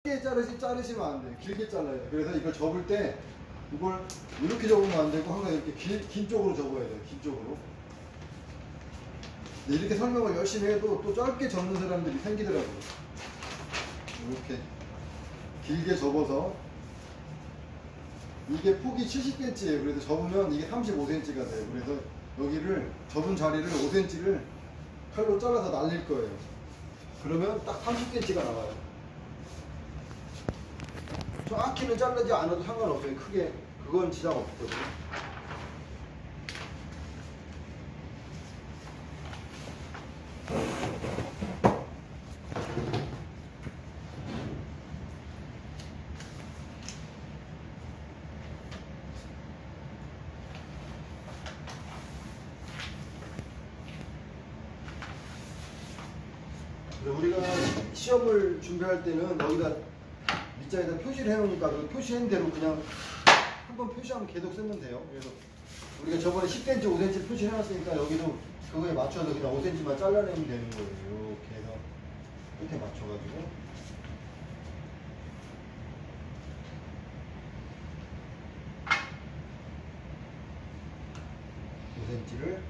길게 자르시면 안 돼요. 길게 잘라야 돼요. 그래서 이걸 접을 때 이걸 이렇게 접으면 안 되고 항상 이렇게 긴 쪽으로 접어야 돼요. 긴 쪽으로. 이렇게 설명을 열심히 해도 또 짧게 접는 사람들이 생기더라고요. 이렇게 길게 접어서 이게 폭이 70cm예요. 그래서 접으면 이게 35cm가 돼요. 그래서 여기를 접은 자리를 5cm를 칼로 잘라서 날릴 거예요. 그러면 딱 30cm가 나와요. 정확히는 자르지 않아도 상관없어요. 크게 그건 지장 없거든요. 우리가 시험을 준비할 때는 여기다 밑자에다 표시를 해놓으니까 그 표시한 대로 그냥 한번 표시하면 계속 쓰면 돼요. 그래서 우리가 저번에 10cm, 5cm 표시를 해놨으니까 여기도 그거에 맞춰서 그냥 5cm만 잘라내면 되는 거예요. 이렇게 해서 이렇게 맞춰가지고 cm를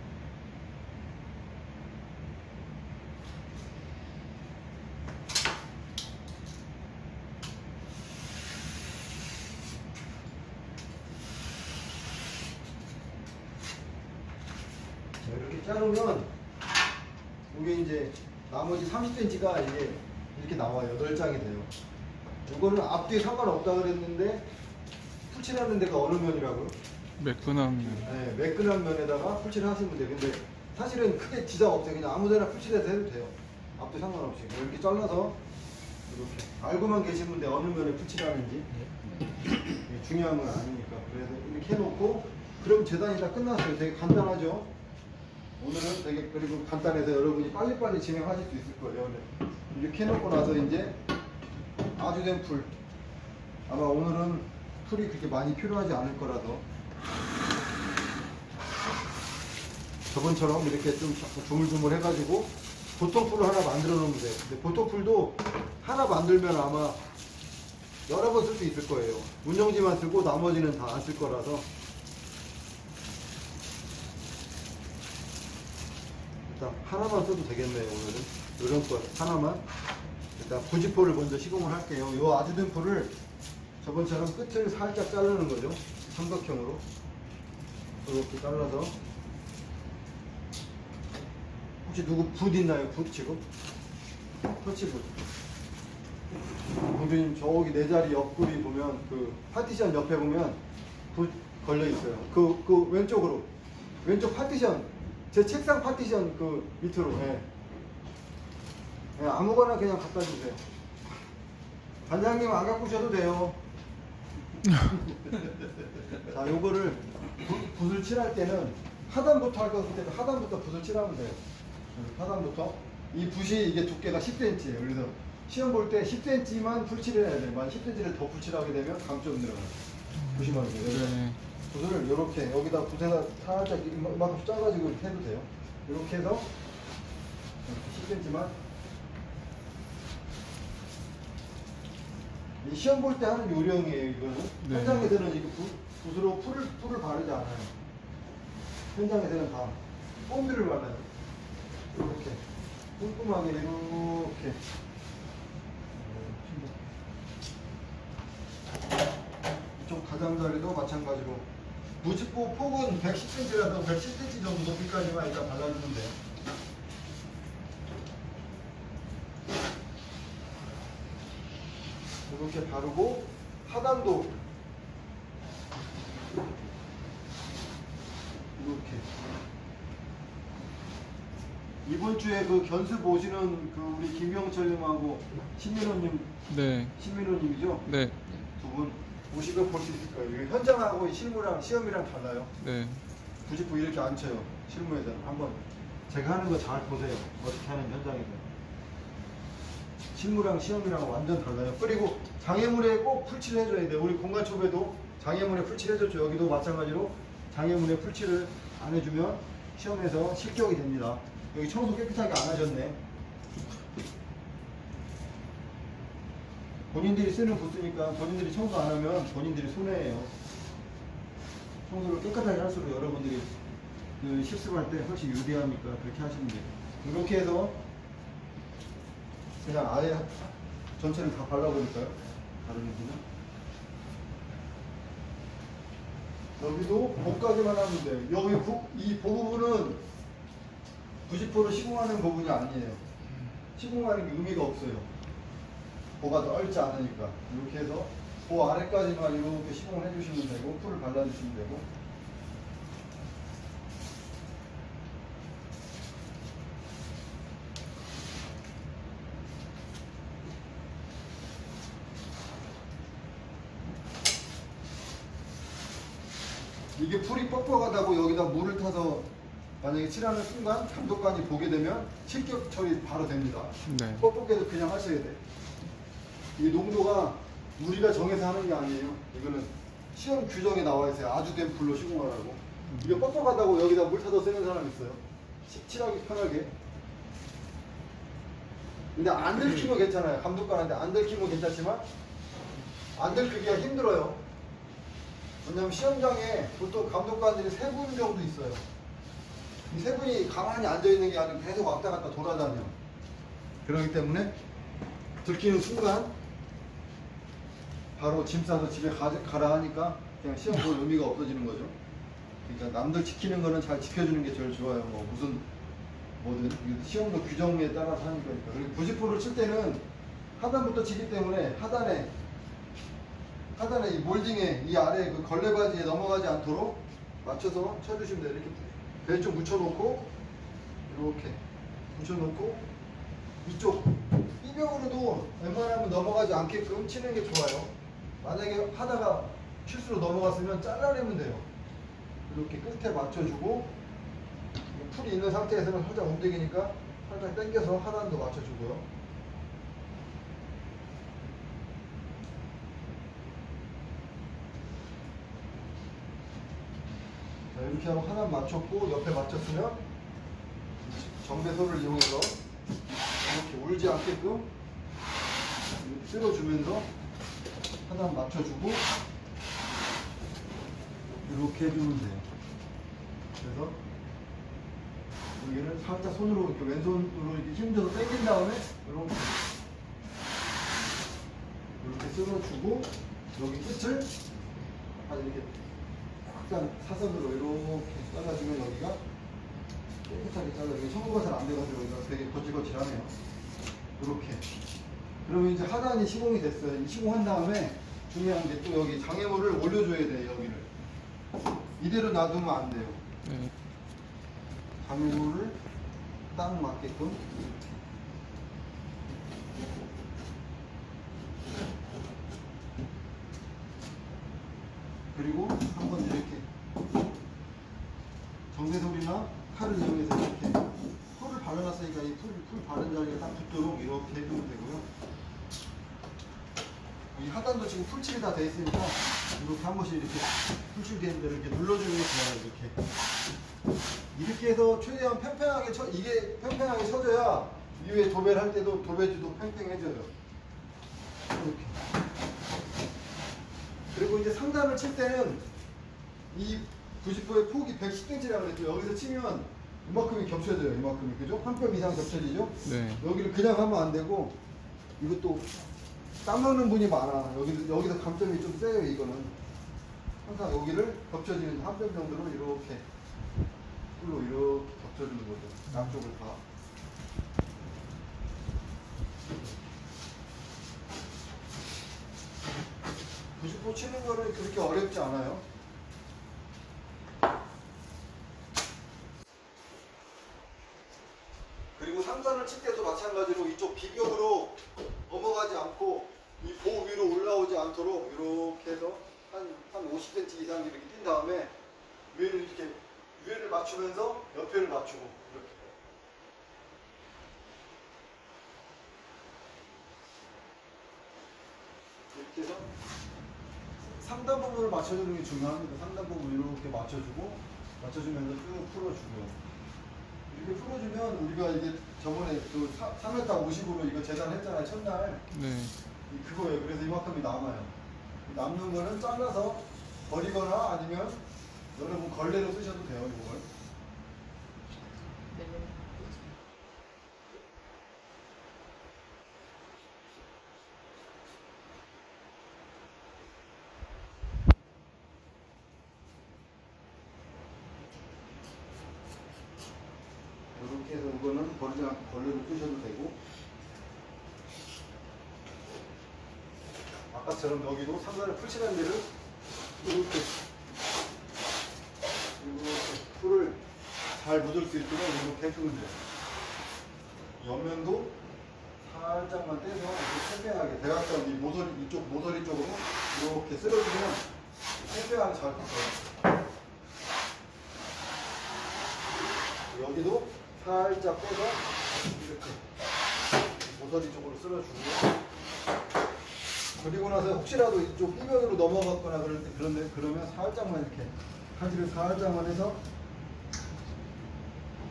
이렇게 자르면 이게 이제 나머지 30cm가 이제 이렇게 나와요. 8장이 돼요. 이거는 앞뒤에 상관없다 그랬는데 풀칠하는 데가 어느 면이라고요? 매끈한 면. 네, 매끈한 면에다가 풀칠을 하시면 돼요. 근데 사실은 크게 지장 없어요. 그냥 아무데나 풀칠해서 해도 돼요. 앞뒤 상관없이. 이렇게 잘라서 이렇게 알고만 계시면 돼. 어느 면에 풀칠하는지. 중요한 건 아니니까. 그래서 이렇게 해놓고 그럼 재단이 다 끝났어요. 되게 간단하죠? 오늘은 되게 그리고 간단해서 여러분이 빨리빨리 진행하실 수 있을 거예요. 이렇게 해놓고 나서 이제 아주된 풀, 아마 오늘은 풀이 그렇게 많이 필요하지 않을 거라서 저번처럼 이렇게 좀 조물조물 해가지고 보통 풀을 하나 만들어 놓으면 돼요. 근데 보통 풀도 하나 만들면 아마 여러 번 쓸 수 있을 거예요. 운영지만 쓰고 나머지는 다 안 쓸 거라서 일단 하나만 써도 되겠네요. 오늘은 이런 것 하나만. 일단 부지포를 먼저 시공을 할게요. 이 아주된 포를 저번처럼 끝을 살짝 자르는 거죠. 삼각형으로 이렇게 잘라서. 혹시 누구 붓 있나요? 붓 지금? 터치붓. 우리 저기 내 자리 옆구리 보면 그 파티션 옆에 보면 붓 걸려 있어요. 그 왼쪽으로 왼쪽 파티션. 제 책상 파티션 그 밑으로. 예. 예, 아무거나 그냥 갖다 주세요. 반장님 안 갖고 오셔도 돼요. 자, 요거를 붓을 칠할 때는 하단부터 할 것 같을 때는 하단부터 붓을 칠하면 돼요. 하단부터. 이 붓이 이게 두께가 10cm예요. 그래서 시험 볼 때 10cm만 풀칠해야 돼요. 만약 10cm를 더 풀칠하게 되면 감점 들어가요. 조심하세요. 네. 붓을 이렇게 여기다 붓에다 살짝 이만큼 짜가지고 이렇게 해도 돼요. 이렇게 해서 이렇게 10cm만. 이 시험 볼 때 하는 요령이에요. 이거는. 네. 현장에서는 이거 붓으로 풀을 바르지 않아요. 현장에서는 다 폼들을 발라요. 이렇게 꼼꼼하게 이렇게. 이쪽 가장자리도 마찬가지로 부직포 폭은 110cm라서 110cm 정도 높이까지만 일단 발라주면 돼요. 이렇게 바르고 하단도 이렇게. 이번 주에 그 견습 오시는 그 우리 김경철님하고 신민호님, 네. 신민호님이죠? 네. 두 분 오시면 볼 수 있을 거예요. 현장하고 실무랑 시험이랑 달라요. 네. 부직포 이렇게 안 쳐요. 실무에서는 한번 제가 하는 거 잘 보세요. 어떻게 하는 현장에서. 실무랑 시험이랑 완전 달라요. 그리고 장애물에 꼭 풀칠을 해줘야 돼요. 우리 공간초배도 장애물에 풀칠 해줬죠. 여기도 마찬가지로 장애물에 풀칠을 안 해주면 시험에서 실격이 됩니다. 여기 청소 깨끗하게 안 하셨네. 본인들이 쓰는 부스니까 본인들이 청소 안 하면 본인들이 손해예요. 청소를 깨끗하게 할수록 여러분들이 그 실습할 때 훨씬 유리하니까 그렇게 하시면 돼요. 이렇게 해서 그냥 아예 전체를 다 발라버릴까요? 바르는지는 여기도 목까지만 하면 돼요. 여기 이 부분은 90% 시공하는 부분이 아니에요. 시공하는 게 의미가 없어요. 보가 넓지 않으니까. 이렇게 해서 그 아래까지만 이렇게 시공을 해주시면 되고, 풀을 발라주시면 되고. 이게 풀이 뻑뻑하다고 여기다 물을 타서 만약에 칠하는 순간 감독관이 보게 되면 실격 처리 바로 됩니다. 네. 뻑뻑해도 그냥 하셔야 돼. 이 농도가 우리가 정해서 하는 게 아니에요. 이거는 시험 규정에 나와 있어요. 아주 된 풀로 시공하라고. 이게 뻑뻑하다고 여기다 물 타서 쓰는 사람 있어요. 칠하기 편하게. 근데 안 들키면 괜찮아요. 감독관한테 안 들키면 괜찮지만 안 들키기가 힘들어요. 왜냐면 시험장에 보통 감독관들이 3분 정도 있어요. 이 3분이 가만히 앉아있는 게 아니고 계속 왔다 갔다 돌아다녀. 그렇기 때문에 들키는 순간 바로 짐 싸서 집에 가라 하니까 그냥 시험 볼 의미가 없어지는 거죠. 그러니까 남들 지키는 거는 잘 지켜주는 게 제일 좋아요. 뭐 무슨 뭐든 시험도 규정에 따라서 하는 거니까. 그리고 90%를 칠 때는 하단부터 치기 때문에 하단에 이 몰딩에 이 아래 그 걸레바지에 넘어가지 않도록 맞춰서 쳐주시면 돼요. 이렇게 배 좀 묻혀놓고 이렇게 묻혀놓고 이쪽 이벽으로도 웬만하면 넘어가지 않게끔 치는 게 좋아요. 만약에 하다가 실수로 넘어갔으면 잘라내면 돼요. 이렇게 끝에 맞춰주고 풀이 있는 상태에서는 살짝 움직이니까 살짝 당겨서 하단도 맞춰주고요. 자, 이렇게 하고 하나 맞췄고 옆에 맞췄으면 정배소를 이용해서 이렇게 울지 않게끔 이렇게 쓸어주면서 하나 맞춰주고 이렇게 해주면 돼요. 그래서 여기는 살짝 손으로 이렇게 왼손으로 이렇게 힘줘서 당긴 다음에 이렇게 쓸어주고 여기 끝을 한 이렇게 약간 사선으로 이렇게 잘라주면 여기가 깨끗하게 잘라주면 청소가 잘 안 돼가지고 여기가 되게 거칠거칠하네요. 이렇게. 그러면 이제 하단이 시공이 됐어요. 이 시공한 다음에 중요한 게 또 여기 장애물을 올려줘야 돼요. 여기를. 이대로 놔두면 안 돼요. 장애물을 딱 맞게끔. 그리고 한번 이렇게 정배솔이나 칼을 이용해서 이렇게 풀을 발라놨으니까 이 풀 바른 자리가 딱 붙도록 이렇게 해주면 되고요. 이 하단도 지금 풀칠이 다 돼 있으니까 이렇게 한 번씩 이렇게 풀칠 되는 데를 이렇게 눌러주는 게 좋아요. 이렇게 해서 최대한 팽팽하게 이게 팽팽하게 쳐져야 위에 도배를 할 때도 도배지도 팽팽해져요. 이렇게. 그리고 이제 상단을 칠 때는 이 90도의 폭이 110cm라고 그랬죠. 여기서 치면 이만큼이 겹쳐져요. 이만큼이. 그죠? 한 뼘 이상 겹쳐지죠? 네. 여기를 그냥 하면 안 되고, 이것도 땀먹는 분이 많아. 여기서 감점이 좀 세요, 이거는. 항상 여기를 겹쳐지는 한 뼘 정도로 이렇게 풀로 이렇게 겹쳐주는 거죠. 양쪽을 다. 부90도 치는 거는 그렇게 어렵지 않아요. 그리고 상단을 칠 때도 마찬가지로 이쪽 비벽으로 넘어가지 않고 이 보 위로 올라오지 않도록 이렇게 해서 한 50cm 이상 이렇게 뛴 다음에 위를 맞추면서 옆에를 맞추고 이렇게 해서 상단 부분을 맞춰주는 게 중요합니다. 상단 부분 이렇게 맞춰주면서 쭉 풀어주고요. 이렇게 풀어주면 우리가 이게 저번에 그 3m 50으로 이거 재단했잖아요. 첫날. 네. 그거예요. 그래서 이만큼이 남아요. 남는 거는 잘라서 버리거나 아니면 여러분 걸레로 쓰셔도 돼요. 이걸. 네. 이렇게 해서 이거는 버리지 않고 걸레로 쓰셔도 되고, 아까처럼 여기도 상단에 풀칠한 데를 이렇게 풀을 잘 묻을 수 있도록 이렇게 해주면 돼요. 옆면도 살짝만 떼서 이렇게 팽팽하게 대각선 이 모서리 이쪽 모서리 쪽으로 이렇게 쓸어주면 팽팽하게 잘 붙어요. 여기도 살짝 빼서 이렇게 모서리 쪽으로 쓸어주고, 그리고 나서 혹시라도 이쪽 삐면으로 넘어갔거나 그럴 때 그러면 살짝만 이렇게 칼질을 살짝만 해서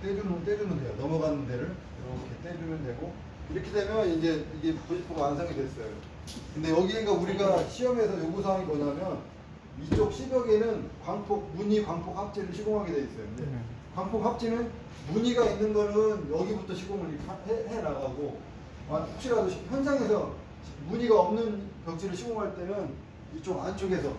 떼주면 돼요. 넘어가는 데를 이렇게 떼주면 되고, 이렇게 되면 이제 이게 90%가 완성이 됐어요. 근데 여기가 우리가 시험에서 요구사항이 뭐냐면 이쪽 시벽에는 무늬 광폭 합체를 시공하게 돼 있어요. 근데 광폭 합체는 무늬가 있는 거는 여기부터 시공을 해 나가고, 혹시라도 현장에서 무늬가 없는 벽지를 시공할 때는 이쪽 안쪽에서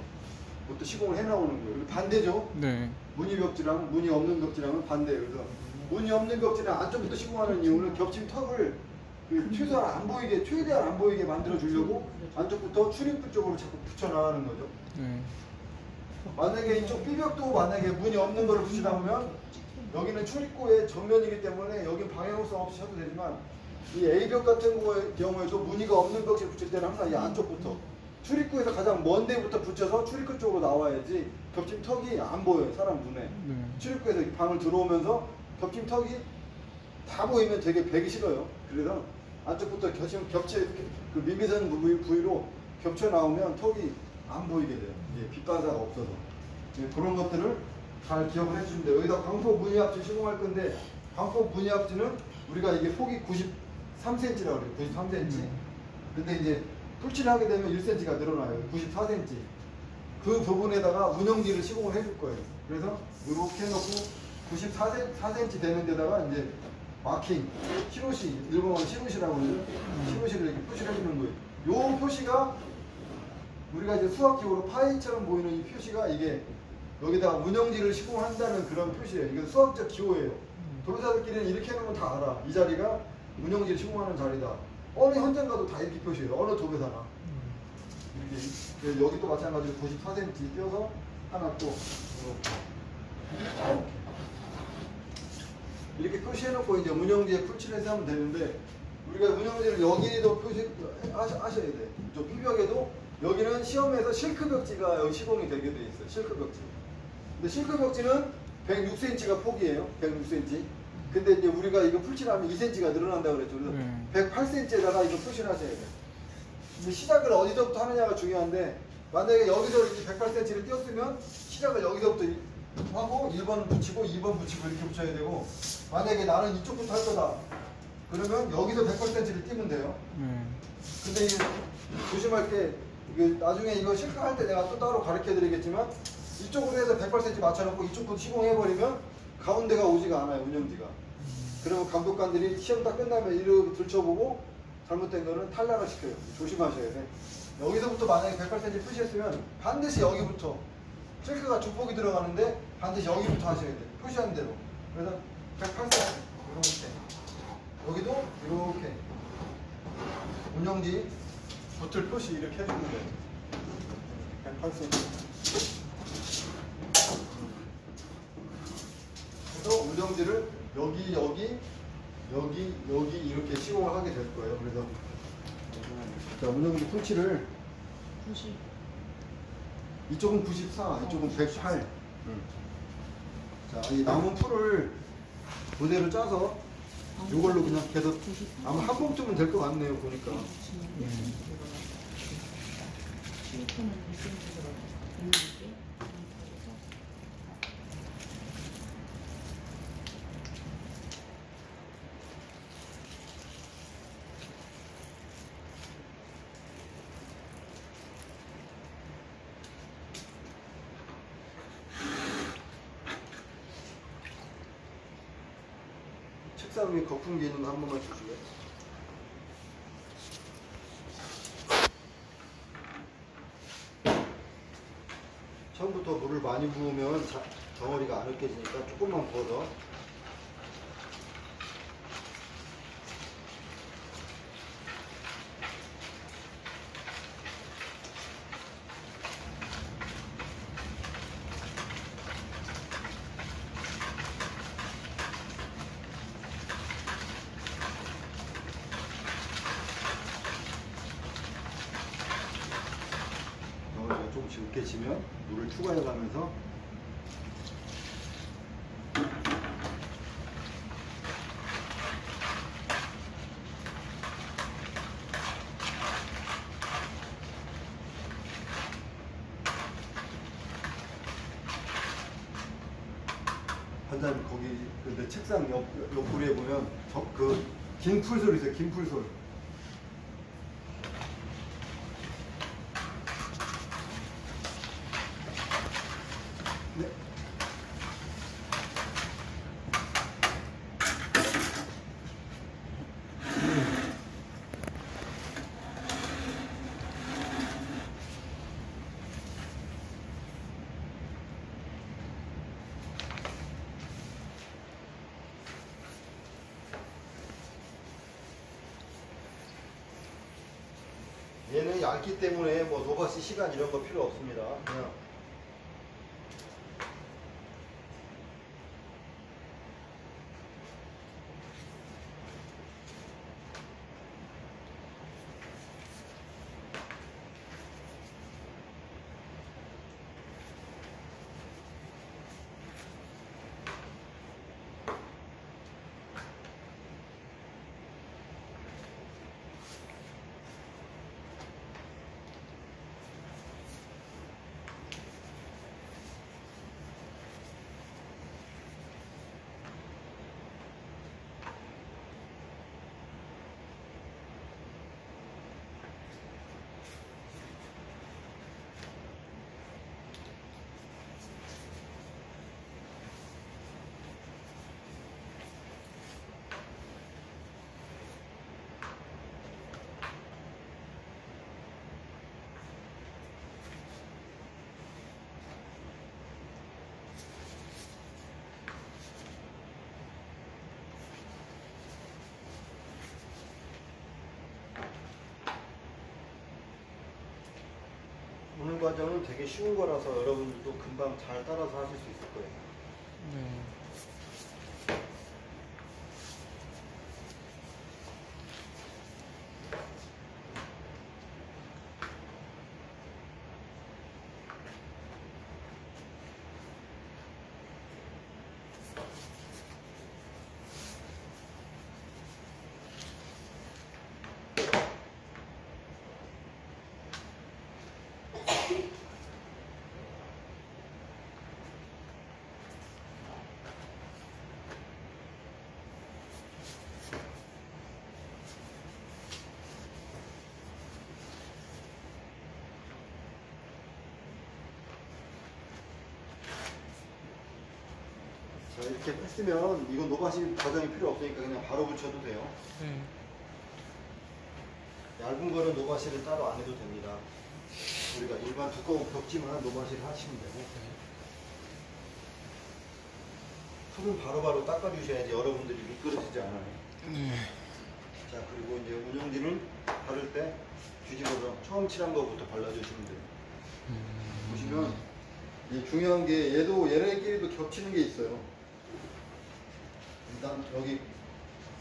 부터 시공을 해 나오는 거예요. 반대죠. 네. 무늬 벽지랑 무늬 없는 벽지랑은 반대예요. 그래서 무늬 없는 벽지는 안쪽부터 시공하는 이유는 겹친 턱을 최대한 안 보이게 만들어 주려고 안쪽부터 출입구 쪽으로 자꾸 붙여 나가는 거죠. 네. 만약에 이쪽 B벽도 만약에 무늬 없는 거를 붙이다 보면 여기는 출입구의 정면이기 때문에 여긴 방향성 없이 쳐도 되지만, 이 A벽 같은 경우에도 무늬가 없는 벽지를 붙일 때는 항상 이 안쪽부터 출입구에서 가장 먼 데부터 붙여서 출입구 쪽으로 나와야지 겹친 턱이 안 보여요, 사람 눈에. 네. 출입구에서 방을 들어오면서 겹친 턱이 다 보이면 되게 배기 싫어요. 그래서 안쪽부터 그 미미선 부위로 겹쳐 나오면 턱이 안 보이게 돼요. 빛반사가 없어서. 그런 것들을 잘 기억을 해주시면 돼요. 여기다 광폭 무늬 합지 시공할 건데, 광폭 무늬 합지는 우리가 이게 폭이 93cm라고 그래요. 93cm. 근데 이제 풀칠을 하게 되면 1cm가 늘어나요. 94cm. 그 부분에다가 운영지를 시공을 해줄 거예요. 그래서 이렇게 해놓고 94cm 되는 데다가 이제 마킹, 시로시, 일본어로 시로시라고 그러죠. 시로시를 이렇게 표시를 해주는 거예요. 요 표시가 우리가 이제 수학적으로 파이처럼 보이는 이 표시가 이게 여기다가 운영지를 시공한다는 그런 표시예요. 이게 수학적 기호예요. 도교사들끼리는 이렇게 해놓으면 다 알아. 이 자리가 운영지를 시공하는 자리다. 어느 현장 가도 다 이렇게 표시해요. 어느 도교사나. 이렇게. 여기 또 마찬가지로 94cm 띄어서 하나 또 이렇게 표시해놓고 이제 운영지에 풀칠해서 하면 되는데, 우리가 운영지를 여기도 표시하셔야 돼. 저 B벽에도 여기는 시험에서 실크 벽지가 여기 시공이 되게 돼 있어요. 실크 벽지. 근데 실크 벽지는 106cm가 폭이에요. 106cm. 근데 이제 우리가 이거 풀칠하면 2cm가 늘어난다고 그랬죠. 그래서 108cm에다가 이거 표시를 하셔야 돼요. 근데 시작을 어디서부터 하느냐가 중요한데, 만약에 여기서 이렇게 108cm를 띄웠으면 시작을 여기서부터 하고 1번 붙이고 2번 붙이고 이렇게 붙여야 되고, 만약에 나는 이쪽부터 할 거다 그러면 여기서 108cm를 띄면 돼요. 근데 이게 조심할 게, 나중에 이거 실크할 때 내가 또 따로 가르쳐 드리겠지만, 이쪽으로 해서 108cm 맞춰놓고 이쪽부터 시공해버리면 가운데가 오지가 않아요, 운영지가. 그러면 감독관들이 시험 딱 끝나면 이렇게 들춰보고 잘못된 거는 탈락을 시켜요. 조심하셔야 돼. 여기서부터 만약에 108cm 표시했으면 반드시 여기부터, 실크가 주폭이 들어가는데 반드시 여기부터 하셔야 돼요. 표시한 대로. 그래서 108cm 이렇게, 여기도 이렇게 운영지 붙을 표시 이렇게 해주면 돼요. 108cm. 그래서 운영지를 여기 이렇게 시공을 하게 될 거예요. 그래서 자, 운영지 풀칠을 90. 이쪽은 94, 이쪽은 108. 자, 이 남은 풀을 그대로 짜서 이걸로 그냥 계속 아마 한 봉투면 될 것 같네요, 보니까. 책상 위에 거품기 있는 거 한 번만 주시고요. 처음부터 물을 많이 부으면 덩어리가 안 으깨지니까 조금만 부어서. 덩어리가 조금씩 으깨지면 물을 추가해 가면서 반장님 거기 내 책상 옆구리에 보면 긴 풀솔 있어요. 긴 풀솔. 네. 얘는 얇기 때문에 뭐 노바시 시간 이런 거 필요 없습니다. 그냥 오늘 과정은 되게 쉬운 거라서 여러분들도 금방 잘 따라서 하실 수 있을 거예요. 네. 자, 이렇게 했으면 이건 노바시 과정이 필요 없으니까 그냥 바로 붙여도 돼요. 네. 얇은 거는 노바시를 따로 안 해도 됩니다. 우리가 일반 두꺼운 벽지만 노바시를 하시면 되고 풀은 바로바로 닦아주셔야지 여러분들이 미끄러지지 않아요. 네. 자, 그리고 이제 운용지는 바를 때 뒤집어서 처음 칠한 거부터 발라주시면 돼요. 보시면 이 중요한 게 얘네끼리도 겹치는 게 있어요. 일단 여기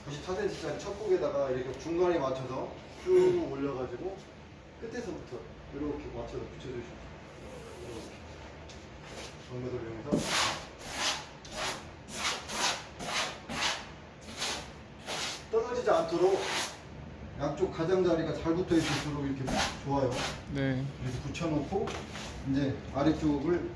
94cm짜리 첫 곡에다가 이렇게 중간에 맞춰서 쭉 올려가지고 끝에서부터 이렇게 맞춰서 붙여주시면 이렇게 정면을 이용해서 떨어지지 않도록 양쪽 가장자리가 잘 붙어 있을수록 이렇게 좋아요. 네. 이렇게 붙여놓고 이제 아래쪽을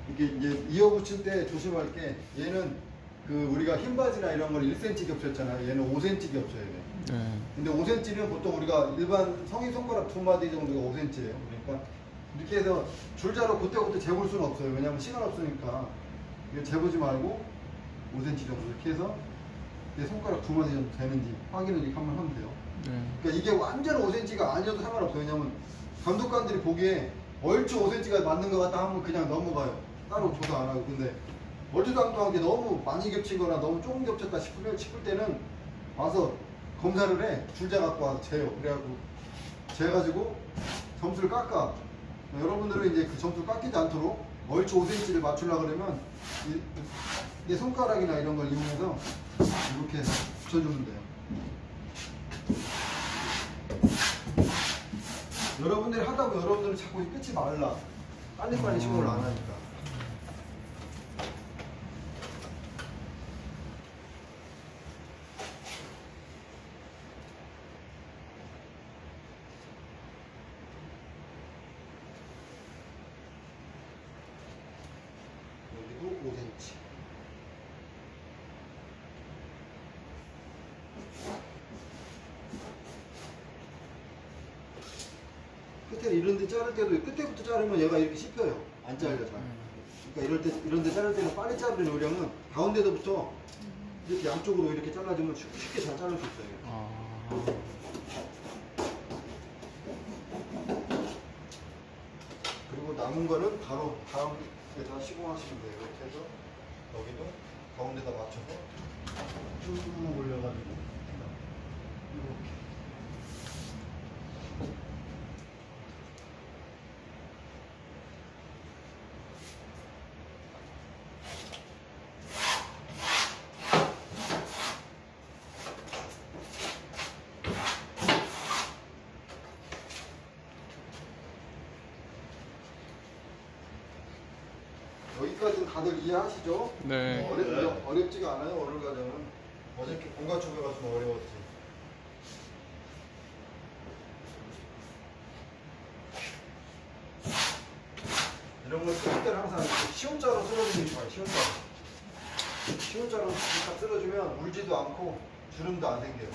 이렇게 이제 이어 붙일 때 조심할 게 얘는 우리가 흰 바지나 이런 걸 1cm 겹쳤잖아요. 얘는 5cm 겹쳐야 돼. 네. 근데 5cm는 보통 우리가 일반 성인 손가락 두 마디 정도가 5cm예요. 그러니까 이렇게 해서 줄자로 그때부터 재볼 수는 없어요. 왜냐면 시간 없으니까 이거 재보지 말고 5cm 정도 이렇게 해서 내 손가락 두 마디 정도 되는지 확인을 이렇게 한번 하면 돼요. 네. 그러니까 이게 완전 5cm가 아니어도 상관없어요. 왜냐면 감독관들이 보기에 얼추 5cm가 맞는 것 같다 하면 그냥 넘어가요. 따로 조사 안 하고. 근데 멀티당도한 게 너무 많이 겹치거나 너무 조금 겹쳤다 싶을 때는 와서 검사를 해. 줄자 갖고 와서 재요. 그래갖고 재가지고 점수를 깎아. 여러분들은 이제 그 점수를 깎이지 않도록 얼추 5cm를 맞추려고 그러면 내 손가락이나 이런 걸 이용해서 이렇게 해서 붙여주면 돼요. 여러분들이 하다고 여러분들은 자꾸 끝이 말라. 빨리빨리 시공을 안 하니까. 여기도 5cm. 끝에 이런 데 자를 때도 끝에부터 자르면 얘가 이렇게 씹혀요. 안 잘려 잘. 그러니까 이런 데 자를 때는 빨리 자르는 요령은 가운데서부터 이렇게 양쪽으로 이렇게 잘라주면 쉽게 잘 자를 수 있어요. 아. 그리고 남은 거는 바로 다음에다 시공하시면 돼요. 이렇게 해서 여기도 가운데다 맞춰서 쭉 올려가지고 이렇게. 여기까지는 다들 이해하시죠? 네. 어렵지가 않아요. 오늘 과정은 어저께 공간 초배가 좀 어려웠지. 이런 걸 쓸 때는 항상 이렇게 시온자로 쓸어주는 게 좋아요. 시온자로. 시온자로 딱 쓸어주면 울지도 않고 주름도 안 생겨요.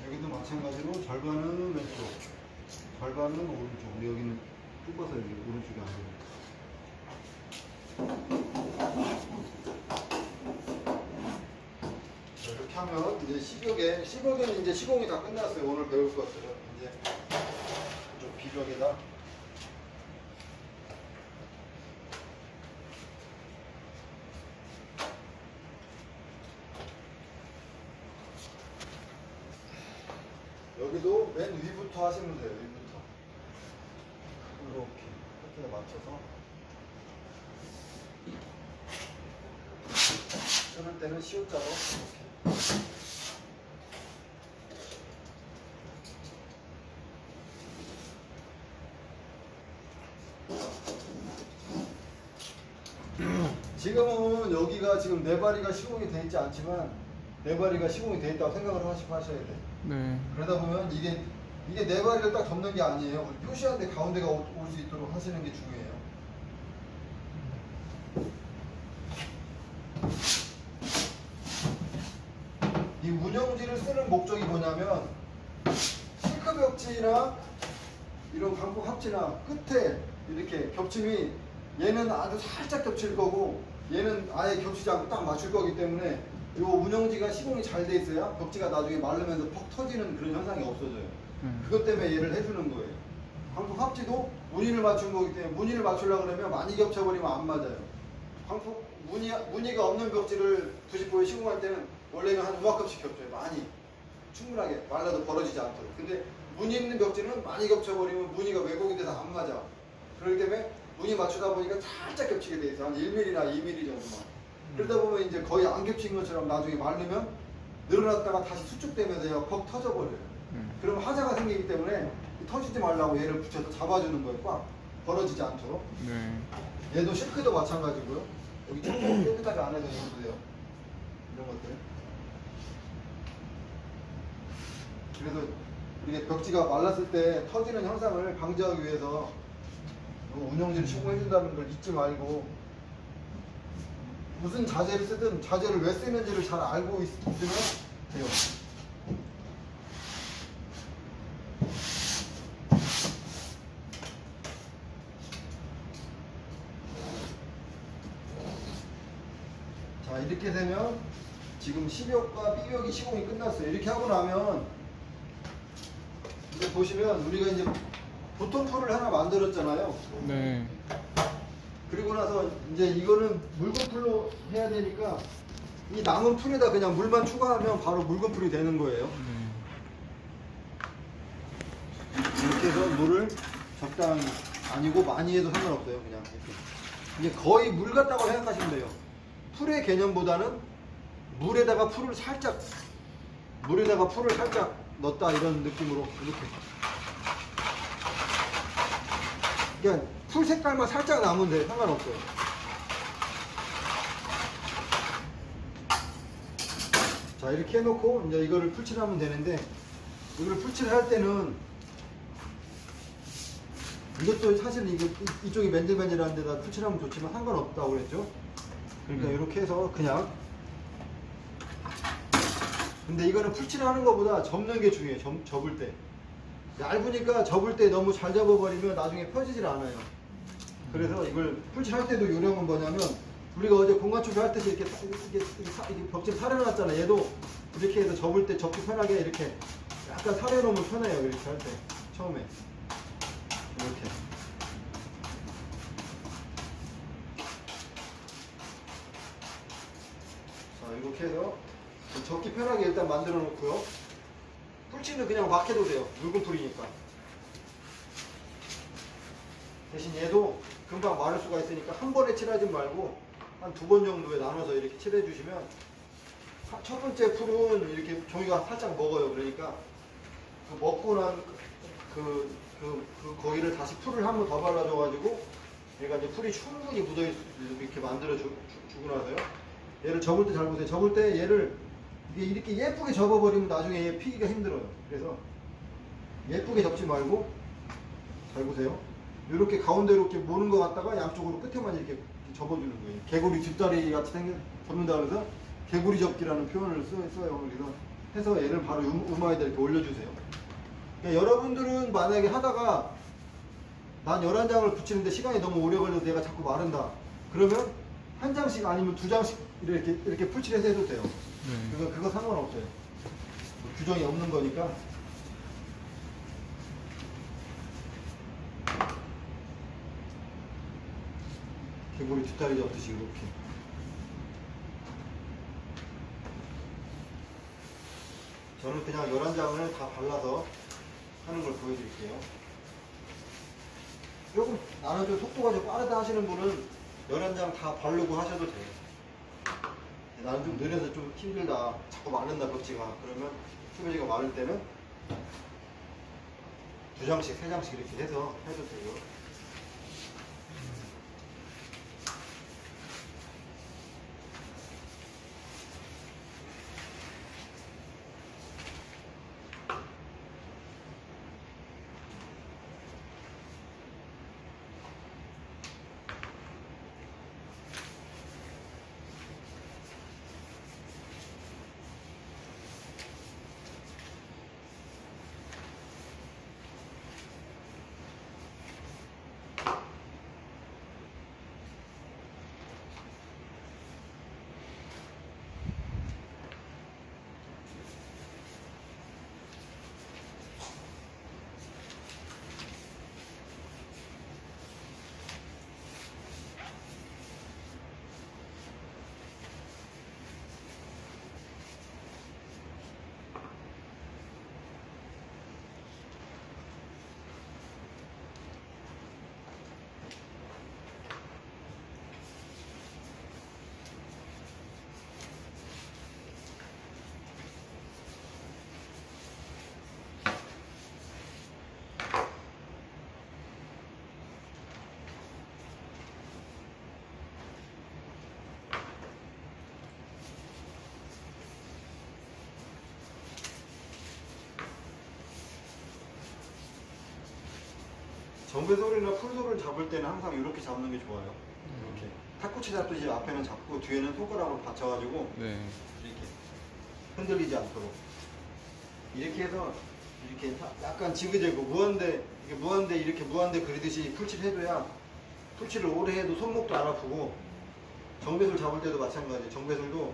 여기도 마찬가지로 절반은 왼쪽, 절반은 오른쪽. 여기는 좁아서 여기 오른쪽이 안 돼요. 이렇게 하면 이제 시벽에는 이제 시공이 다 끝났어요. 오늘 배울 것들은 이제 이쪽 비벽에다 여기도 맨 위부터 하시면 돼요. 위부터 이렇게 끝에 맞춰서 끊을 때는 시옷자로 이렇게. 지금은 여기가 지금 네바리가 시공이 되어 있지 않지만 네바리가 시공이 되어 있다고 생각을 하셔야 돼요. 네. 그러다 보면 이게 네바리를 딱 접는 게 아니에요. 우리 표시한 데 가운데가 올 수 있도록 하시는 게 중요해요. 이 운영지를 쓰는 목적이 뭐냐면 실크 벽지나 이런 광폭 합지나 끝에 이렇게 겹침이 얘는 아주 살짝 겹칠 거고 얘는 아예 겹치지 않고 딱 맞출 거기 때문에 이 운영지가 시공이 잘 돼 있어야 벽지가 나중에 마르면서 퍽 터지는 그런 현상이 없어져요. 그것 때문에 얘를 해주는 거예요. 광폭 합지도 무늬를 맞춘 거기 때문에 무늬를 맞추려고 그러면 많이 겹쳐버리면 안 맞아요. 광폭 무늬가 없는 벽지를 90도에 시공할 때는 원래는 한 요만큼씩 겹쳐요. 많이 충분하게 말라도 벌어지지 않도록. 근데 무늬 있는 벽지는 많이 겹쳐버리면 무늬가 왜곡이 돼서 안 맞아. 그렇기 때문에 무늬 맞추다 보니까 살짝 겹치게 돼 있어. 한 1mm나 2mm 정도만. 그러다 보면 이제 거의 안 겹친 것처럼 나중에 마르면 늘어났다가 다시 수축되면서 얘가 퍽 터져버려요. 그러면 하자가 생기기 때문에 터지지 말라고 얘를 붙여서 잡아주는 거예요. 꽉 벌어지지 않도록. 네. 얘도 실크도 마찬가지고요. 여기 좀 깨끗하게 안 해도 돼요. 이런 것들. 그래서 이게 벽지가 말랐을 때 터지는 현상을 방지하기 위해서 운영진을 시공해준다는 걸 잊지 말고, 무슨 자재를 쓰든 자재를 왜 쓰는지를 잘 알고 있으면 돼요. 자, 이렇게 되면 지금 12호과 B벽이 시공이 끝났어요. 이렇게 하고 나면 이제 보시면 우리가 이제 보통 풀을 하나 만들었잖아요. 네. 그리고 나서 이제 이거는 묽은 풀로 해야 되니까 이 남은 풀에다 그냥 물만 추가하면 바로 묽은 풀이 되는 거예요. 이렇게 해서 물을 적당히, 아니고 많이 해도 상관없어요. 그냥 이렇게. 이게 거의 물 같다고 생각하시면 돼요. 풀의 개념보다는 물에다가 풀을 살짝 넣었다 이런 느낌으로 이렇게. 그러니까 풀 색깔만 살짝 남으면 돼. 상관없어요. 자, 이렇게 해놓고 이제 이거를 풀칠을 하면 되는데, 이걸 풀칠을 할 때는 이것도 사실 이쪽이 맨질맨질한 데다 풀칠하면 좋지만 상관없다고 그랬죠. 그러니까 이렇게 해서 그냥. 근데 이거는 풀칠을 하는 것보다 접는 게 중요해요. 접을 때. 얇으니까 접을 때 너무 잘 접어버리면 나중에 펴지질 않아요. 그래서 이걸 풀칠할 때도 요령은 뭐냐면, 우리가 어제 공간 초기 할 때 이렇게 벽지를 사려놨잖아요. 얘도 이렇게 해서 접을 때 접기 편하게 이렇게 약간 사려놓으면 편해요. 이렇게 할 때 처음에 이렇게. 자, 이렇게 해서 접기 편하게 일단 만들어 놓고요. 풀칠은 그냥 막 해도 돼요. 묽은 풀이니까. 대신 얘도 금방 마를 수가 있으니까 한 번에 칠하지 말고 한 2번 정도에 나눠서 이렇게 칠해 주시면, 첫 번째 풀은 이렇게 종이가 살짝 먹어요. 그러니까 그 먹고 난 거기를 다시 풀을 한 번 더 발라줘 가지고 얘가 이제 풀이 충분히 묻어 이렇게 만들어 주고 나서요. 얘를 접을 때 잘 보세요. 접을 때 얘를 이렇게 예쁘게 접어버리면 나중에 얘 피기가 힘들어요. 그래서 예쁘게 접지 말고 잘 보세요. 이렇게 가운데로 이렇게 모는 것 같다가 양쪽으로 끝에만 이렇게 접어주는 거예요. 개구리 뒷다리 같이 접는다 그래서 개구리 접기라는 표현을 써요. 그래서 해서 얘를 바로 우마에다 이렇게 올려주세요. 그러니까 여러분들은 만약에 하다가 난 11장을 붙이는데 시간이 너무 오래 걸려서 내가 자꾸 마른다. 그러면 한 장씩 아니면 2장씩 이렇게 풀칠해서 해도 돼요. 그거 상관없어요. 뭐 규정이 없는 거니까. 개구리 뒷다리 접듯이 이렇게. 저는 그냥 11장을 다 발라서 하는 걸 보여드릴게요. 조금 나는 좀 속도가 좀 빠르다 하시는 분은 11장 다 바르고 하셔도 돼요. 나는 좀 느려서 좀 힘들다, 자꾸 마른다 벽지가, 그러면 수배지가 마를 때는 2장씩 3장씩 이렇게 해서 해도 되고요. 정배솔이나 풀솔을 잡을 때는 항상 이렇게 잡는 게 좋아요. 이렇게 탁구치 잡듯이 앞에는 잡고 뒤에는 손가락으로 받쳐가지고 네. 이렇게 흔들리지 않도록 이렇게 해서 이렇게 약간 지그재그 무한대 이렇게 무한대 그리듯이 풀칠 해줘야 풀칠을 오래 해도 손목도 안 아프고 정배솔 잡을 때도 마찬가지. 정배솔도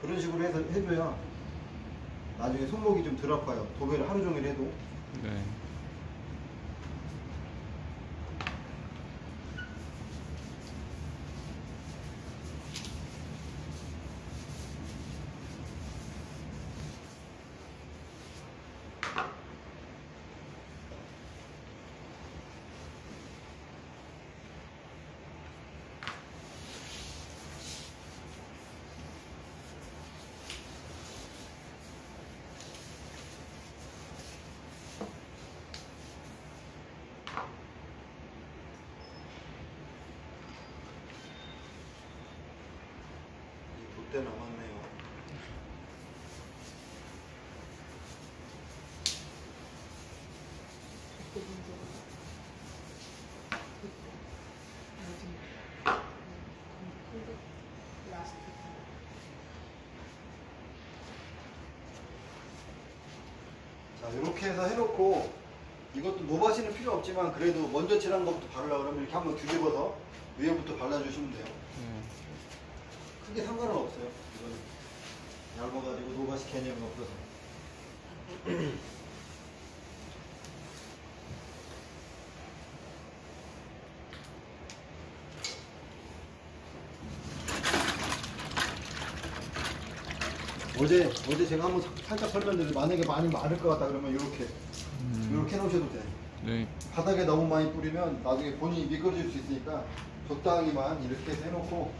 그런 식으로 해서 해줘야 나중에 손목이 좀 덜 아파요. 도배를 하루 종일 해도. 네. 롯데 남았네요. 자, 이렇게 해서 해놓고 이것도 모바시는 필요 없지만 그래도 먼저 칠한 것부터 바르려고 그러면 이렇게 한번 뒤집어서 위에부터 발라주시면 돼요. 크게 상관은 없어요. 이거는 얇아가지고 노바시 개념이 없어서. 어제 제가 한번 살짝 설명드렸는데 만약에 많이 마를 것 같다 그러면 이렇게 해놓으셔도 돼요. 네. 바닥에 너무 많이 뿌리면 나중에 본인이 미끄러질 수 있으니까 적당히만 이렇게 해서 해놓고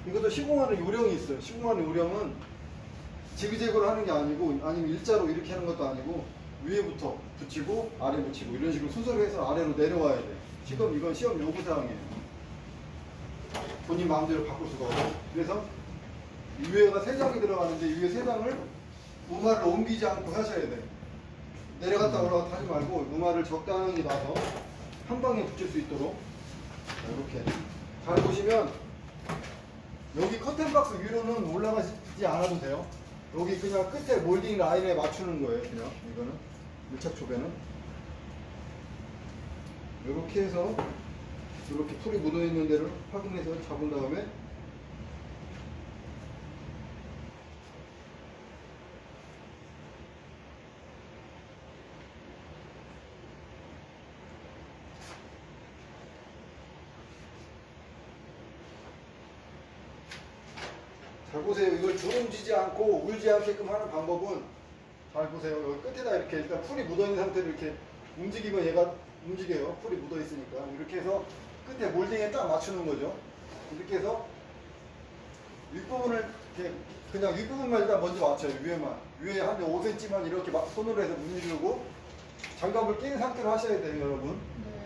이것도 시공하는 요령이 있어요. 시공하는 요령은 지그재그로 하는 게 아니고 아니면 일자로 이렇게 하는 것도 아니고 위에부터 붙이고 아래 붙이고 이런 식으로 순서로 해서 아래로 내려와야 돼요. 지금 이건 시험 요구사항이에요. 본인 마음대로 바꿀 수가 없어요. 그래서 이 위에가 3장이 들어가는데 이 위에 3장을 우마를 옮기지 않고 하셔야 돼요. 내려갔다 올라갔다 하지 말고 우마를 적당히 놔서 한 방에 붙일 수 있도록 이렇게 잘 보시면 여기 커튼박스 위로는 올라가지 않아도 돼요. 여기 그냥 끝에 몰딩 라인에 맞추는 거예요. 그냥 이거는 밀착 조배는 이렇게 해서 이렇게 풀이 묻어있는 데를 확인해서 잡은 다음에 잘 보세요. 이걸 주름지지 않고 울지 않게끔 하는 방법은 잘 보세요. 여기 끝에다 이렇게 일단 풀이 묻어있는 상태로 이렇게 움직이면 얘가 움직여요. 풀이 묻어있으니까. 이렇게 해서 끝에 몰딩에 딱 맞추는 거죠. 이렇게 해서 윗부분을 이렇게 그냥 윗부분만 일단 먼저 맞춰요. 위에만. 위에 한 5cm만 이렇게 손으로 해서 문지르고 장갑을 낀 상태로 하셔야 돼요, 여러분.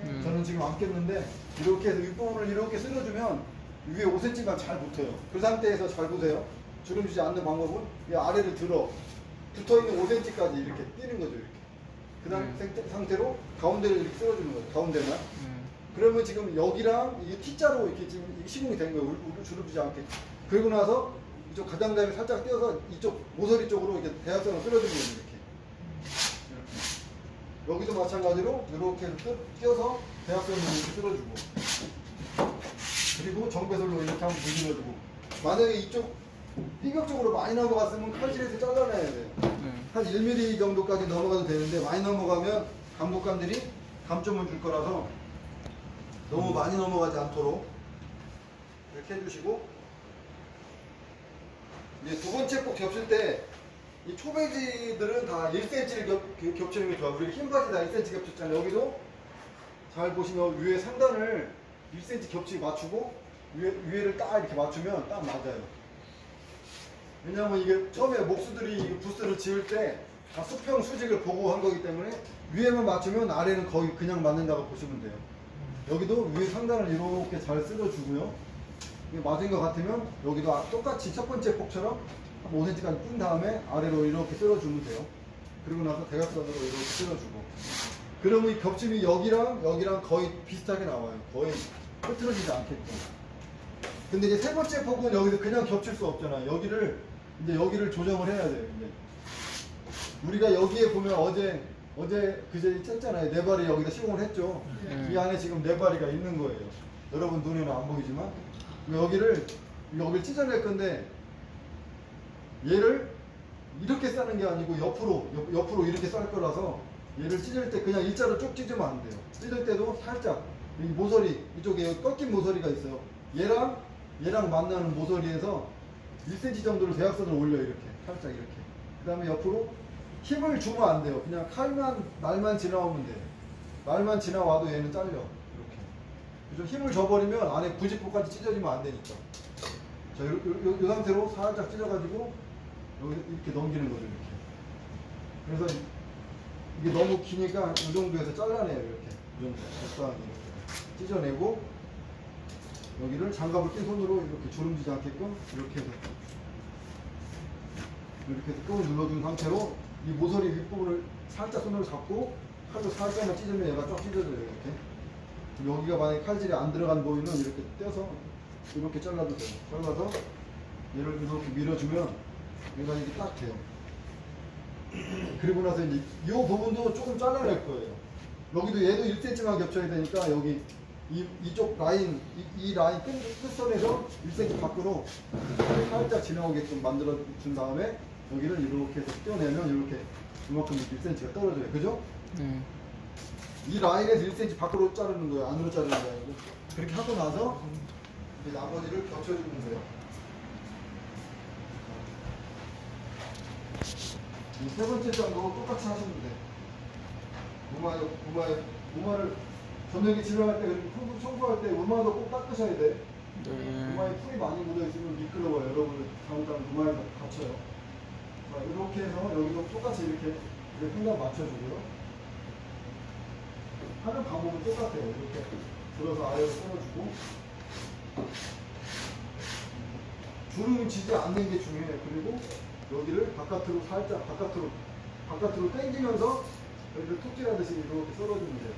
네. 저는 지금 안 꼈는데 이렇게 해서 윗부분을 이렇게 쓸어주면 위에 5cm만 잘 붙어요. 그 상태에서 잘 보세요. 주름 주지 않는 방법은 이 아래를 들어 붙어있는 5cm까지 이렇게 뛰는 거죠. 이렇게. 그 상태로 가운데를 이렇게 쓸어주는 거죠. 가운데만. 그러면 지금 여기랑 이게 T자로 이렇게 지금 시공이 된 거예요. 주름 주지 않게. 그리고 나서 이쪽 가장자리를 살짝 띄어서 이쪽 모서리 쪽으로 이렇게 대각선을 끌어주는 거예요. 이렇게. 여기도 마찬가지로 이렇게 해서 띄어서 대각선을 이렇게 쓸어주고. 그리고 정배솔로 이렇게 한번 문질러주고 만약에 이쪽 삐격 쪽으로 많이 넘어갔으면 칼질해서 잘라내야 돼요. 한 1mm 정도까지 넘어가도 되는데 많이 넘어가면 감독관들이 감점을 줄 거라서 너무 많이 넘어가지 않도록 이렇게 해주시고 이제 두 번째 꼭 겹칠 때 이 초배지들은 다 1cm를 겹치는 게 좋아요. 우리 흰 바지 다 1cm 겹쳤잖아요. 여기도 잘 보시면 위에 상단을 1cm 겹치게 맞추고 위에를 딱 이렇게 맞추면 딱 맞아요. 왜냐하면 이게 처음에 목수들이 부스를 지을 때 다 수평 수직을 보고 한 거기 때문에 위에만 맞추면 아래는 거의 그냥 맞는다고 보시면 돼요. 여기도 위에 상단을 이렇게 잘 쓸어주고요. 이게 맞은 것 같으면 여기도 똑같이 첫 번째 폭처럼 한 5cm까지 뛴 다음에 아래로 이렇게 쓸어주면 돼요. 그리고 나서 대각선으로 이렇게 쓸어주고 그러면 이 겹침이 여기랑 거의 비슷하게 나와요. 거의 흐트러지지 않게끔. 근데 이제 세 번째 폭은 여기서 그냥 겹칠 수 없잖아요. 여기를 조정을 해야 돼요. 이제. 우리가 여기에 보면 어제 그제 쨌잖아요. 네 발이 여기다 시공을 했죠. 이 안에 지금 네 발이가 있는 거예요. 여러분 눈에는 안 보이지만 여기를 찢어낼 건데 얘를 이렇게 싸는 게 아니고 옆으로 이렇게 쌀 거라서 얘를 찢을 때 그냥 일자로 쭉 찢으면 안 돼요. 찢을 때도 살짝 이 모서리 이쪽에 꺾인 모서리가 있어요. 얘랑 만나는 모서리에서 1cm 정도를 대각선으로 올려 이렇게 살짝 이렇게. 그 다음에 옆으로 힘을 주면 안 돼요. 그냥 날만 지나오면 돼요. 날만 지나와도 얘는 잘려 이렇게. 그래서 힘을 줘버리면 안에 부직포까지 찢어지면 안 되니까. 자, 이 상태로 살짝 찢어가지고 여기 이렇게 넘기는 거죠 이렇게. 그래서 이게 너무 기니까 이 정도에서 잘라내요 이렇게. 이 정도 적당히 이렇게 찢어내고 여기를 장갑을 낀 손으로 이렇게 주름지지 않게끔 이렇게 해서 꾹 눌러준 상태로 이 모서리 윗부분을 살짝 손으로 잡고 칼로 살짝만 찢으면 얘가 쫙 찢어져요 이렇게. 여기가 만약에 칼질이 안 들어간 부위는 이렇게 떼서 이렇게 잘라도 돼요. 잘라서 얘를 이렇게 밀어주면 얘가 이게 딱 돼요. 그리고 나서 이제 이 부분도 조금 잘라낼 거예요. 여기도 얘도 1cm만 겹쳐야 되니까 여기 이쪽 라인 이 라인 끝선에서 1cm 밖으로 살짝 지나오게끔 만들어 준 다음에 여기를 이렇게 해서 떼어내면 이렇게 이만큼 1cm가 떨어져요. 그죠? 이 라인에서 1cm 밖으로 자르는 거예요. 안으로 자르는 거예요. 그렇게 하고 나서 이제 나머지를 겹쳐주는 거예요. 이 세 번째 장도 똑같이 하시면 돼요. 우마를 저녁에 집에 갈 때 그리고 청소할 때 우마도 꼭 닦으셔야 돼. 우마에 풀이 많이 묻어있으면 미끄러워요. 여러분 잘못하면 우마에 다쳐요. 자, 이렇게 해서 여기도 똑같이 이렇게 횡단 맞춰주고요. 하는 방법은 똑같아요. 이렇게 들어서 아래로 끊어주고 주름을 지지 않는 게 중요해요. 그리고 여기를 바깥으로 살짝 바깥으로 당기면서 여기를 툭질하듯이 이렇게 썰어주면 돼요.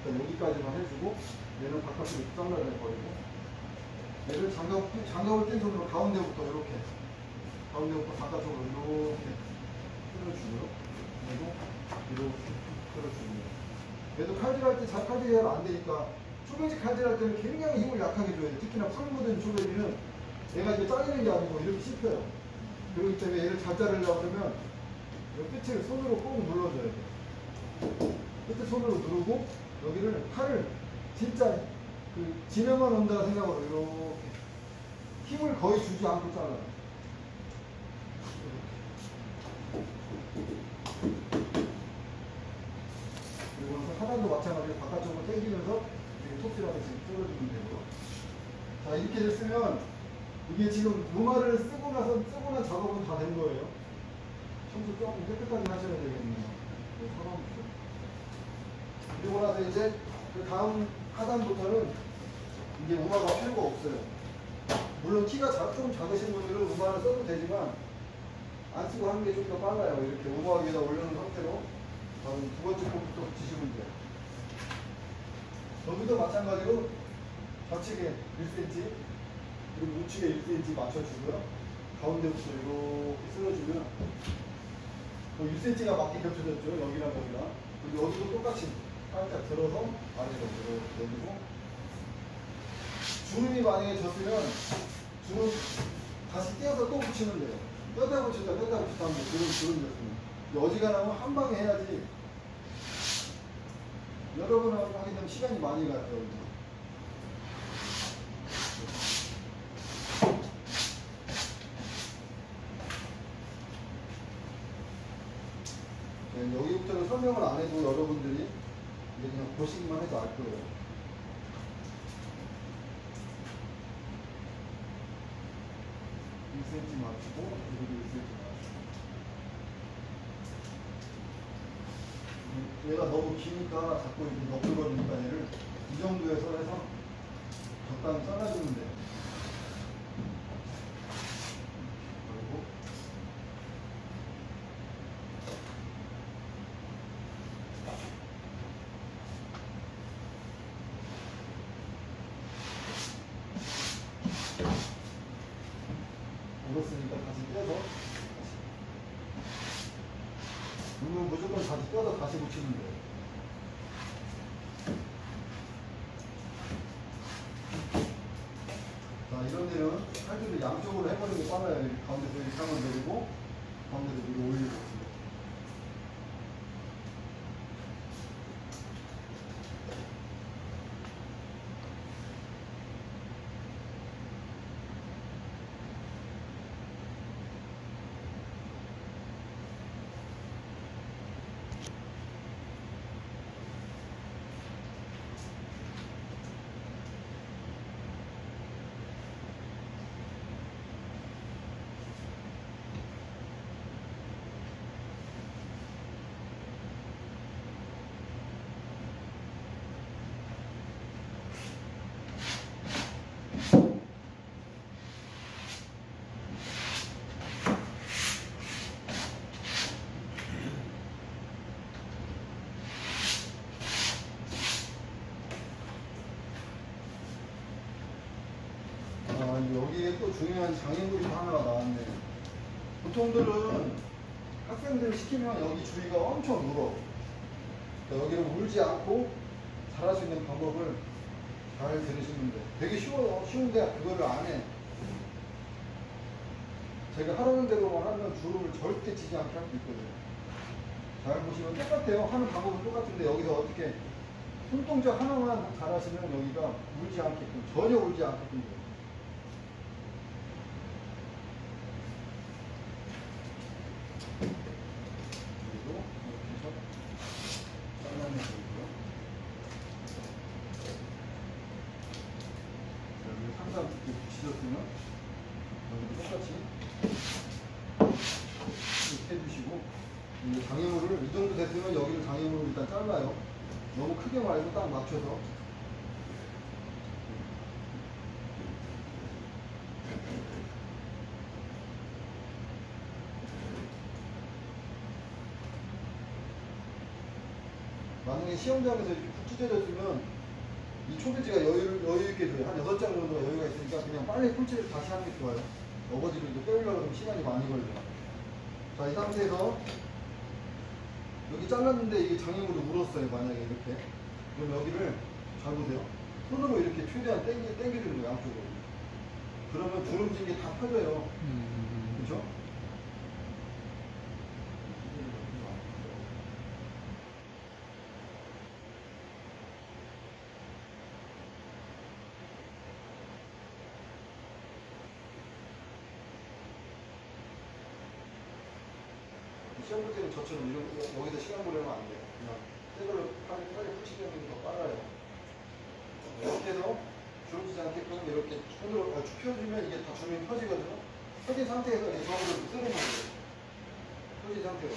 그러니까 여기까지만 해주고 얘는 바깥으로 잘라내버리고 얘를 장갑을 낀 손으로 가운데부터 이렇게 바깥쪽으로 이렇게 끌어주고요. 그리고 이렇게 끌어주고요. 얘도 칼질할 때 잘 칼질이 잘 안 되니까 초베지 칼질할 때는 굉장히 힘을 약하게 줘야 돼요. 특히나 풀 묻은 초베지는 얘가 이제 잘리는 게 아니고 이렇게 씹혀요. 그렇기 때문에 얘를 잘 자르려고 하면 끝을 손으로 꼭 눌러줘야 돼요. 끝을 손으로 누르고 여기를 칼을 진짜 지면만 온다 생각으로 이렇게 힘을 거의 주지 않고 잘라요. 그리고 하단도 마찬가지로 바깥쪽으로 당기면서 이렇게 톱질하듯이 썰어주면 되고요. 자, 이렇게 됐으면 이게 지금 루마를 쓰고 난 작업은 다 된 거예요. 청소 조금 깨끗하게 하셔야 되겠네요. 그리고 나서 이제 그 다음 하단부터는 이게 우마가 필요가 없어요. 물론 키가 좀 작으신 분들은 우마를 써도 되지만 안 쓰고 하는 게 좀 더 빨라요. 이렇게 우마 위에다 올려놓은 상태로 다음 두 번째 폭부터 붙이시면 돼요. 여기도 마찬가지로 좌측에 1cm 그리고 우측에 1cm 맞춰주고요. 가운데부터 이렇게 쓸어주면 1cm가 맞게 겹쳐졌죠. 여기랑 여기랑. 그리고 여기도 똑같이 살짝 들어서 아래로 이렇게 내리고 주름이 만약에 졌으면 주름 다시 떼어서 또 붙이면 돼요. 떼다 붙이다 하면 주름 졌으면 어지간하면 한 방에 해야지 여러 번 하게 되면 시간이 많이 가요. 네, 여기부터는 설명을 안 해도 여러분들이 이제 그냥 보시기만 해도 알 거예요. 맞추고 여기도 1cm 맞추고 얘가 너무 기니까 자꾸 이렇게 너클거리니까 얘를 이 정도에서 해서 적당히 잘라주면 돼요. 그리고 그러면 무조건 다시 떼서 다시 붙이면 돼요. 자, 이런 데는 칼질을 양쪽으로 해버리는 게 빨라요. 이렇게 가운데서 이렇게 하면 되고, 가운데서 위로 올리고. 여기에 또 중요한 장애물이 하나가 나왔네. 보통들은 학생들 시키면 여기 주위가 엄청 울어. 그러니까 여기를 울지 않고 잘할 수 있는 방법을 잘 들으시면 돼. 되게 쉬워요. 쉬운데 그거를 안 해. 제가 하라는 대로만 하면 주름을 절대 치지 않게 할 수 있거든요. 잘 보시면 똑같아요. 하는 방법은 똑같은데 여기서 어떻게 손동작 하나만 잘하시면 여기가 울지 않게끔, 전혀 울지 않게끔 돼요. 그리고 이렇게 해서 잘라내 보이고요. 여기 상단 이렇게 붙이셨으면 여기도 똑같이 이렇게 해주시고, 이 장애물을 이 정도 됐으면 여기를 장애물을 일단 잘라요. 너무 크게 말고 딱 맞춰서. 만약에 시험장에서 이렇게 푹 찢어졌으면 이 초배지가 여유 있게 줘요. 한 6장 정도가 여유가 있으니까 그냥 빨리 풀칠을 다시 하는 게 좋아요. 어거지로 이제 빼려고 하면 시간이 많이 걸려요. 자, 이 상태에서 여기 잘랐는데 이게 장애물이 울었어요. 만약에 이렇게. 그럼 여기를 잘 보세요. 손으로 이렇게 최대한 당겨주는 거예요. 양쪽으로. 그러면 주름진 게 다 펴져요. 그렇죠? 시험 볼 때는 저처럼 여기서 시간 보내면 안 돼요. 그냥 새걸로 빨리 푸시는 게 더 빨라요. 이렇게 해서 주름지지 않게끔 이렇게 손으로 쭉 펴주면 이게 다 주름이 펴지거든요. 펴진 상태에서 이제 저거를 쓰는 거예요. 펴진 상태로.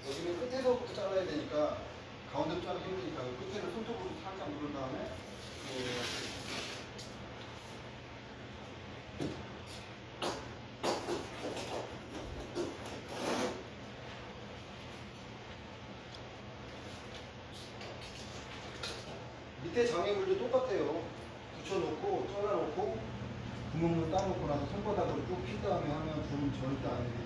여기는 끝에서부터 잘라야 되니까 가운데 자르기 힘드니까 끝에를 손톱으로 살짝 누른 다음에 밑에 장애물도 똑같아요. 붙여놓고 잘라놓고 구멍을 따놓고 나서 손바닥으로 쭉 핀 다음에 하면 주름 절대 안 해요.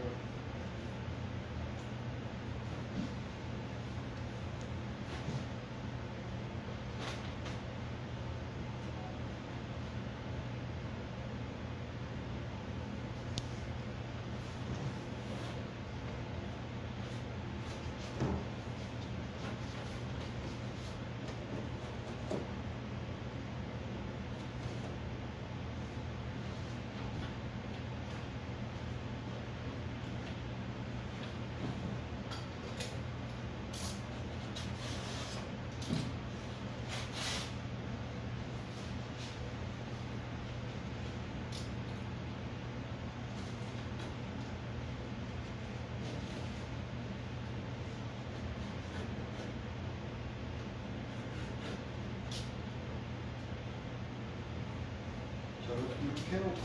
이렇게 해놓고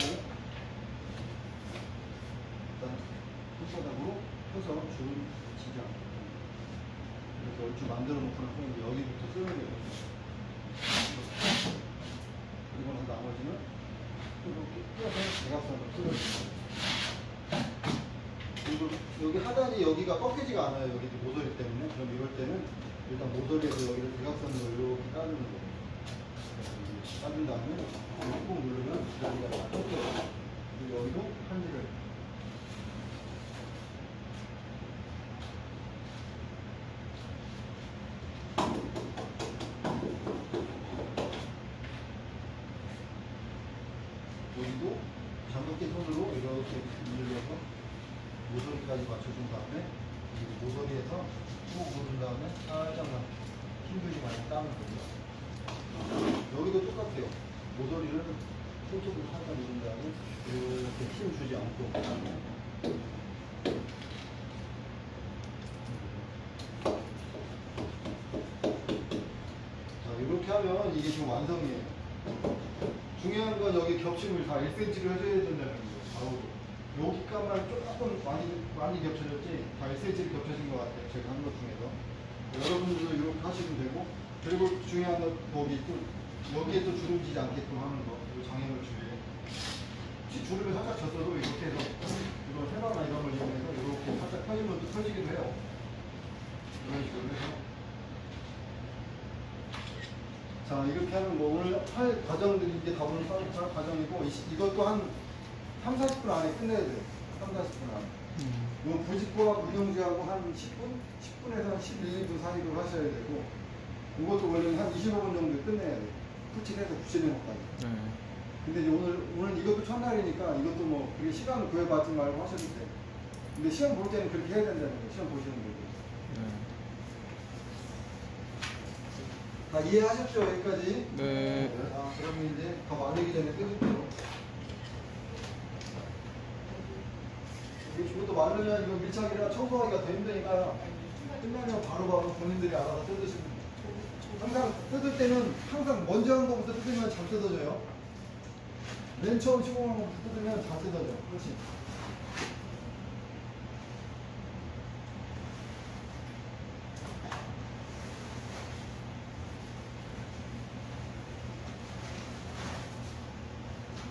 일단 손바닥으로 펴서 주름 지지 않고 이렇게 얼추 만들어 놓고 나서 여기부터 쓸어야 되거든요. 그리고 나서 나머지는 이렇게 펴서 대각선으로 쓸어줍니다. 그리고 여기 하단이 여기가 꺾이지가 않아요. 여기 모서리 때문에. 그럼 이럴 때는 일단 모서리에서 여기를 대각선으로 이렇게 따르는 거예요. 따른 다음에 꾹 누르면 여기가 다 꺾여요. 그리고 여기도 한지를 여기도 장독기 손으로 이렇게 눌러서 모서리까지 맞춰준 다음에 모서리에서 꾹 누른 다음에 살짝만 힘들지 말고 따는 거죠. 여기도 똑같아요. 모서리를 손톱으로 살짝 누른 다음에 이렇게 힘 주지 않고 자, 이렇게 하면 이게 지금 완성이에요. 중요한 건 여기 겹침을 다 1cm를 해줘야 된다는 거예요. 바로 여기까지만 조금 많이 겹쳐졌지 다 1cm를 겹쳐진 것 같아요. 제가 한 것 중에서 여러분들도 이렇게 하시면 되고, 그리고 중요한 건 거기 또 여기에 또 주름지지 않게끔 하는 거. 그리고 장애물 주위에 혹시 주름을 살짝 졌어도 이렇게 해서 이런 세마나 이런 걸 이용해서 이렇게 살짝 펴지면 또 펴지기도 해요. 이런 식으로 해서 자, 이렇게 하면 뭐 오늘 할 과정들이 이게 다 오늘 할 과정이고, 이것도 한 3, 40분 안에 끝내야 돼요. 3, 40분 안에. 요 부직포와 물용지하고 한 10분? 10분에서 11, 2분 사이로 하셔야 되고, 이것도 원래는 한 25분 정도 끝내야 돼요. 풀칠해서 붙이는 것까지. 근데 이제 오늘 이것도 첫날이니까 이것도 뭐 그렇게 시간을 구애받지 말고 하셔도 돼요. 근데 시험 볼 때는 그렇게 해야 된다는 거예요. 시험 보시는 분들. 다 이해하셨죠? 여기까지? 네. 아, 그러면 이제 더 말리기 전에 끊을게요. 이것도 말르면 이거 밀착이라 청소하기가 더 힘드니까 끝나면 바로바로 본인들이 알아서 뜯으시면 돼요. 항상 뜯을 때는 항상 먼저 한 거부터 뜯으면 잘 뜯어져요. 맨 처음 시공한 거부터 뜯으면 잘 뜯어져. 그렇지.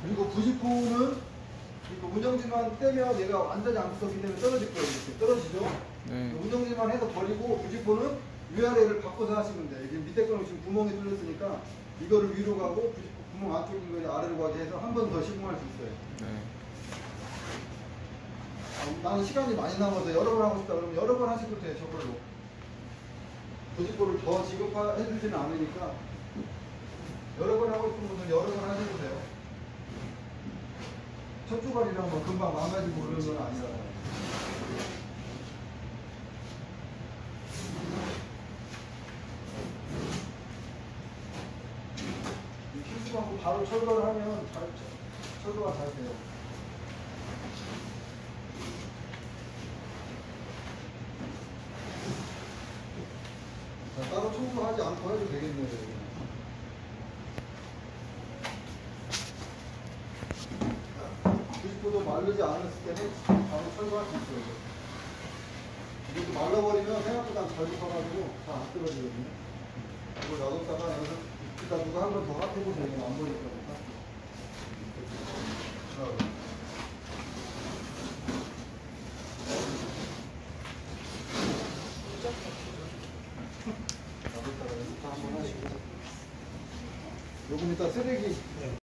그리고 부직포는 이거 운영지만 떼면 얘가 완전히 안 붙었기 때문에 떨어질 거예요. 이렇게 떨어지죠? 네. 운영지만 해서 버리고 부직포는 위아래를 바꿔서 하시면 돼요. 지금 밑에 거는 지금 구멍이 뚫렸으니까 이거를 위로 가고 부직포 구멍 안쪽인 거를 아래로 가게 해서 한 번 더 시공할 수 있어요. 네. 나는 시간이 많이 남아서 여러 번 하고 싶다 그러면 여러 번 하셔도 돼요. 저걸로. 부직포를 더 지급해 주지는 않으니까 여러 번 하고 싶은 분은 여러 번 하셔도 돼요. 첫 주발이랑 뭐 금방 망가지고 그러는 건 아니라. 이 필수하고 바로 철거를 하면 철거가 잘 돼요. 자, 따로 청소하지 않고 해도 되겠네요. 여기는. 부직포도 마르지 않았을 때는 바로 철거할 수 있어요. 이것도 말라버리면 생각보다 잘 붙어가지고 다 안 떨어지거든요. 이걸 놔뒀다가 여기서 이따 누가 한 번 더 합해보세요. 이거 안 보일 거니까. 놔뒀다가 이따 한번 하시고. 요금 이따 쓰레기